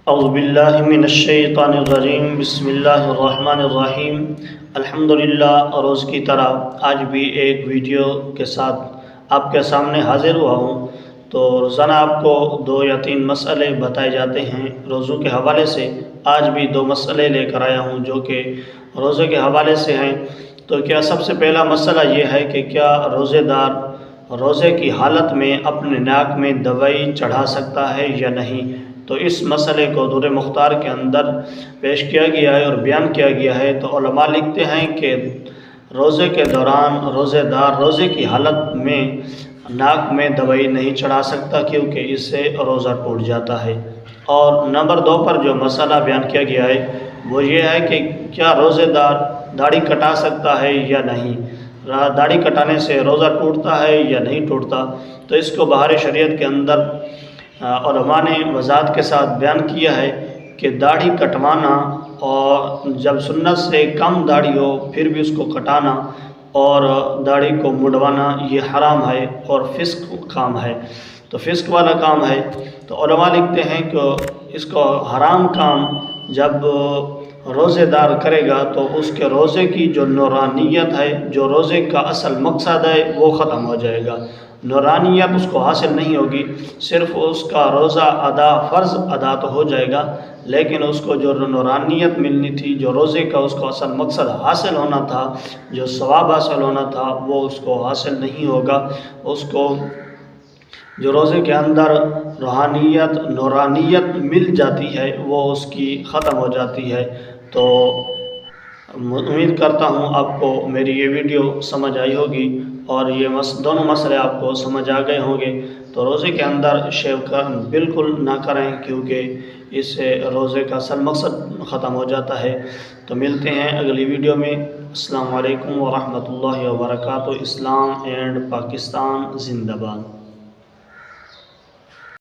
اعوذ باللہ من الشیطان الرجیم، بسم اللہ الرحمن الرحیم۔ الحمدللہ، روز کی طرح آج بھی ایک ویڈیو کے ساتھ آپ کے سامنے حاضر ہوا ہوں۔ تو روزانہ آپ کو 2 یا 3 مسئلے بتائے جاتے ہیں روزوں کے حوالے سے۔ آج بھی 2 مسئلے لے کر آیا ہوں جو کہ روزے کے حوالے سے ہیں۔ تو کیا سب سے پہلا مسئلہ یہ ہے کہ کیا روزے دار روزے کی حالت میں اپنے ناک میں دوائی چڑھا سکتا ہے یا نہیں؟ تو اس مسئلے کو دور مختار کے اندر پیش کیا گیا ہے اور بیان کیا گیا ہے۔ تو علماء لکھتے ہیں کہ روزے کے دوران روزے دار روزے کی حالت میں ناک میں دوائی نہیں چڑھا سکتا، کیونکہ اس سے روزہ ٹوٹ جاتا ہے۔ اور نمبر 2 پر جو مسئلہ بیان کیا گیا ہے وہ یہ ہے کہ کیا روزے دار داڑھی کٹا سکتا ہے یا نہیں؟ داڑھی کٹانے سے روزہ ٹوٹتا ہے یا نہیں ٹوٹتا؟ تو اس کو بہار شریعت کے اندر علماء نے وضاحت کے ساتھ بیان کیا ہے کہ داڑھی کٹوانا اور جب سنت سے کم داڑھی ہو پھر بھی اس کو کٹانا اور داڑھی کو مڈوانا یہ حرام ہے اور فسق کام ہے۔ تو فسق والا کام ہے۔ تو علماء لکھتے ہیں کہ اس کو حرام کام جب روزے دار کرے گا تو اس کے روزے کی جو نورانیت ہے، جو روزے کا اصل مقصد ہے، وہ ختم ہو جائے گا۔ نورانیت اس کو حاصل نہیں ہوگی، صرف اس کا روزہ فرض ادا تو ہو جائے گا، لیکن اس کو جو نورانیت ملنی تھی، جو روزے کا اس کو اصل مقصد حاصل ہونا تھا، جو ثواب حاصل ہونا تھا، وہ اس کو حاصل نہیں ہوگا۔ اس کو جو روزے کے اندر روحانیت نورانیت مل جاتی ہے وہ اس کی ختم ہو جاتی ہے۔ تو امید کرتا ہوں آپ کو میری یہ ویڈیو سمجھ آئی ہوگی اور یہ دونوں مسئلے آپ کو سمجھ آ گئے ہوں گے۔ تو روزے کے اندر شیو بالکل نہ کریں، کیونکہ اس سے روزے کا اصل مقصد ختم ہو جاتا ہے۔ تو ملتے ہیں اگلی ویڈیو میں۔ السلام علیکم ورحمۃ اللہ وبرکاتہ۔ اسلام اینڈ پاکستان زندہ باد۔